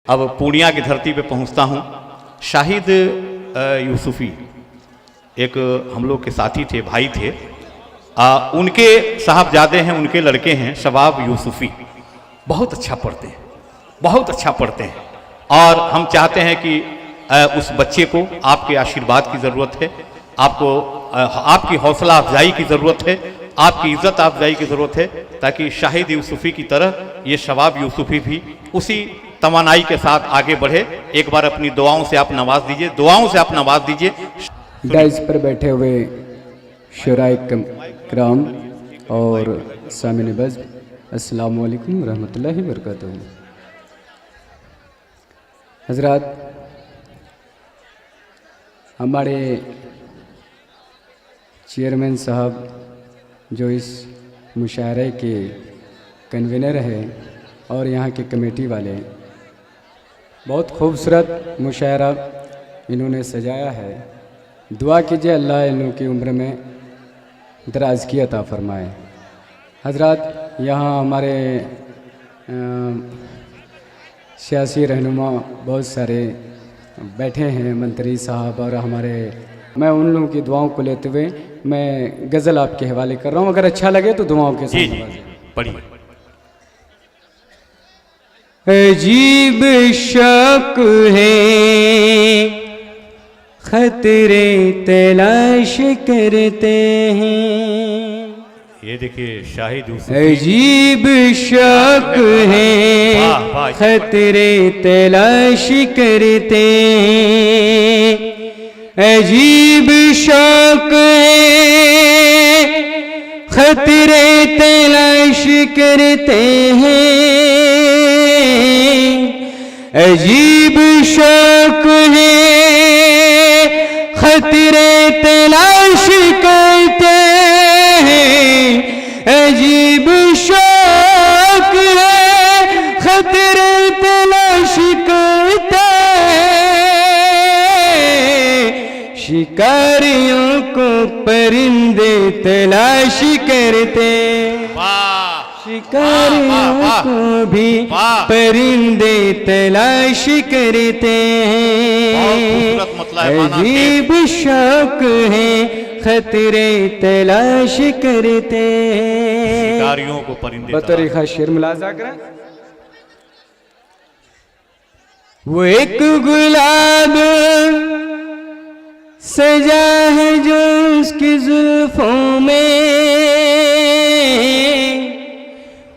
अब पूर्णिया की धरती पे पहुंचता हूं। शाहिद यूसुफी एक हम लोग के साथी थे, भाई थे। उनके साहबजादे हैं, उनके लड़के हैं शबाब यूसुफी। बहुत अच्छा पढ़ते हैं, बहुत अच्छा पढ़ते हैं। और हम चाहते हैं कि उस बच्चे को आपके आशीर्वाद की ज़रूरत है, आपको आपकी हौसला अफजाई की ज़रूरत है, आपकी इज़्ज़त अफजाई की ज़रूरत है, ताकि शाहिद यूसुफी की तरह ये शबाब यूसुफी भी उसी तमन्नाई के साथ आगे बढ़े। एक बार अपनी दुआओं से आप नवाज दीजिए, दुआओं से आप नवाज दीजिए। डाइस पर बैठे हुए शुराए कराम और सामिन बज़, अस्सलामु अलैकुम रहमतुल्लाहि व बरकातहू। हज़रात, हमारे चेयरमैन साहब जो इस मुशायरे के कन्वीनर हैं और यहाँ के कमेटी वाले, बहुत खूबसूरत मुशायरा इन्होंने सजाया है। दुआ कीजिए अल्लाह इन्हों की उम्र में दराज़गी अता फरमाए। हज़रात, यहाँ हमारे सियासी रहनुमा बहुत सारे बैठे हैं, मंत्री साहब और हमारे, मैं उन लोगों की दुआओं को लेते हुए मैं गज़ल आपके हवाले कर रहा हूँ। अगर अच्छा लगे तो दुआओं के साथ पढ़िए। अजीब शौक है खतरे तलाश करते हैं। ये देखिए शाहिद यूसुफी। अजीब शौक है खतरे तलाश करते हैं। अजीब शौक है खतरे तलाश करते हैं। अजीब शौक है खतरे तलाश करते हैं। अजीब शौक है खतरे तलाश करते हैं। शिकारियों को परिंदे तलाश करते, शिकारियों को भी परिंदे तलाश करते हैं। अजीब शौक है खतरे तलाश करते हैं। शिकारियों को परिंदे बतौर शेर मुलाजा करें। वो एक गुलाब सजा है जो उसकी जुल्फों में,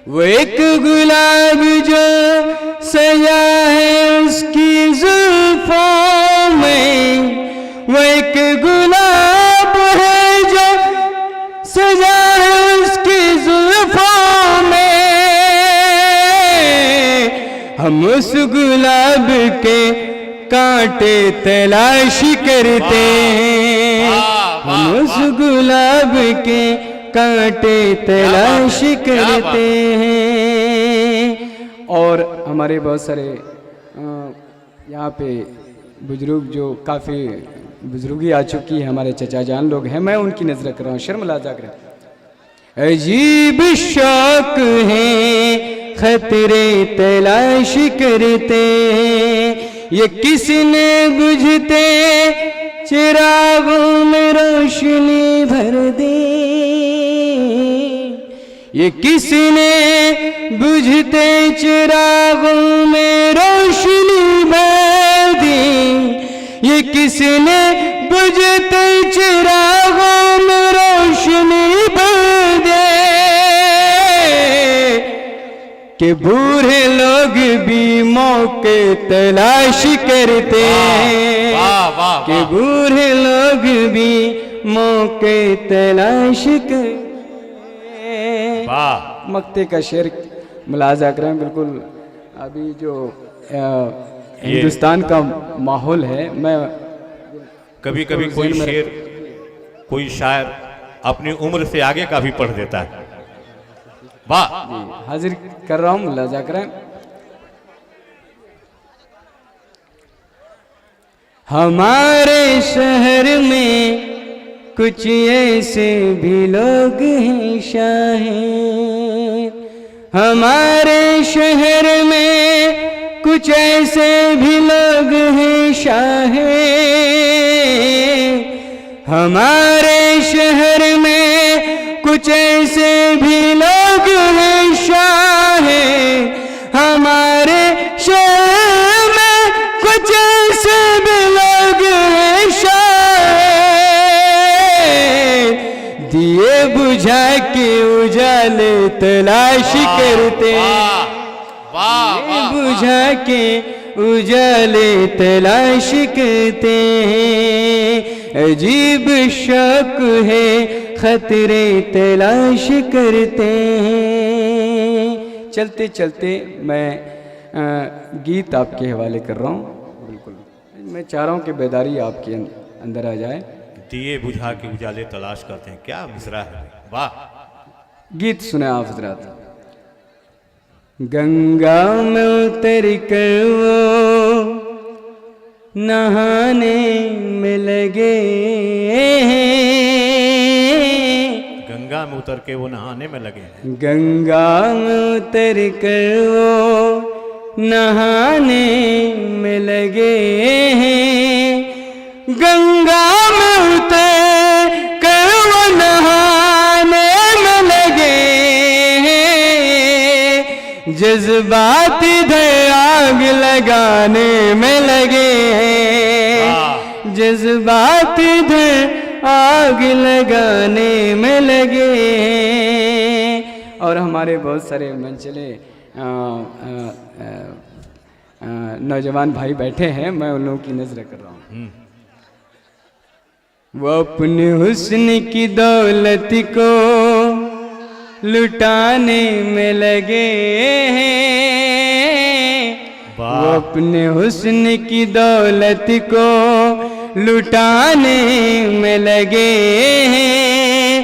वो एक गुलाब जो सजा है उसकी जुल्फों में। वो एक गुलाब है जो सजा है उसकी जुल्फों में। हम उस गुलाब के कांटे तलाश करते हैं। हम उस गुलाब के कांटे तलाश करते हैं। और हमारे बहुत सारे यहाँ पे बुजुर्ग जो काफ़ी बुजुर्गी आ चुकी है, हमारे चचा जान लोग हैं, मैं उनकी नजर कर रहा हूँ, शर्मलाजा करें। अजीब शौक है खतरे तलाश करते हैं। ये किसने बुझते चिरागों में रोशनी भर दी। ये किसने बुझते चिरागों में रोशनी भर दी। ये किसने बुझते चिरागों में रोशनी भर दे। कि बूढ़े लोग भी मौके तलाश करते हैं। कि बूढ़े लोग भी मौके तलाश करते। मक्ते का शेर मुलाजा करें। बिल्कुल अभी जो हिंदुस्तान का माहौल है, मैं कभी कभी कोई शेर, कोई शायर अपनी उम्र से आगे का भी पढ़ देता है। वाह, हाजिर कर रहा हूँ, मुलाजा करें। हमारे शहर में कुछ ऐसे भी लोग हैं शाहिद। हमारे शहर में कुछ ऐसे भी लोग हैं शाहे हमारे शहर में, कुछ ऐसे भी लोग हैं शाहे हमारे शहर में, कुछ ऐसे भी लोग हैं शाहे दिए बुझा के उजाले तलाश करते, बुझा के उजाले तलाश करते हैं, अजीब शौक है खतरे तलाश करते हैं। चलते चलते मैं गीत आपके हवाले कर रहा हूँ। बिल्कुल मैं चाह रहा हूँ कि बेदारी आपके अंदर आ जाए। दिए बुझा के उजाले तलाश करते हैं, क्या मिसरा है, वाह। गीत सुने आप हजरात। गंगा में उतर कर वो नहाने में लगे, गंगा में उतर के वो नहाने में लगे हैं। गंगा में उतर कर वो नहाने में लगे हैं, गंगा में उतर कर वो नहाने में लगे हैं, जज्बात इधर आग लगाने में लगे हैं, जज्बात इधर आग लगाने में लगे हैं। और हमारे बहुत सारे मंचले नौजवान भाई बैठे हैं, मैं उन लोगों की नजर कर रहा हूँ। वो अपने हुस्न की दौलत को लुटाने में लगे हैं, वो अपने हुस्न की दौलत को लुटाने में लगे हैं,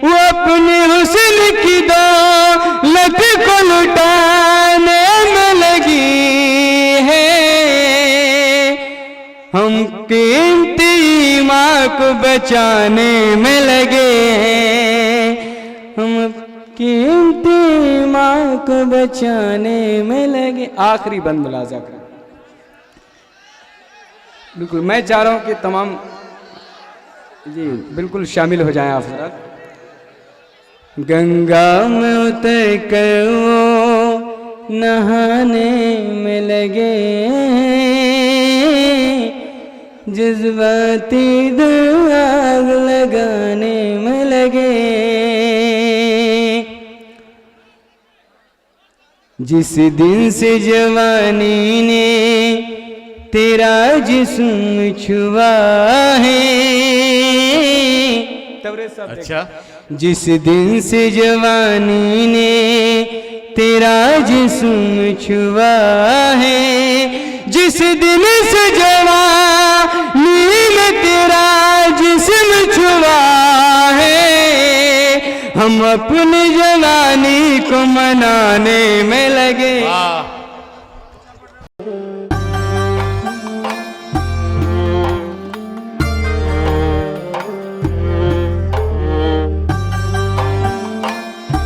वो अपने हुस्न की दौलत को लुटाने में लगी है, हम कीमती माँ को बचाने में लगे हैं, हम कीमती माँ को बचाने में लगे। आखिरी बंद मुलाजा कर। बिल्कुल मैं चाह रहा हूँ कि तमाम जी बिल्कुल शामिल हो जाएं आप हज़रात। गंगा में उतर कर वो नहाने में लगे, जज्बाती आग लगाने में लगे, जिस दिन से जवानी ने तेरा जिस्म छुआ है, अच्छा, जिस दिन से जवानी ने तेरा जिस्म छुआ है, जिस दिन से जवानी में तेरा जिस्म छुआ है, हम अपनी जवानी को मनाने में लगे।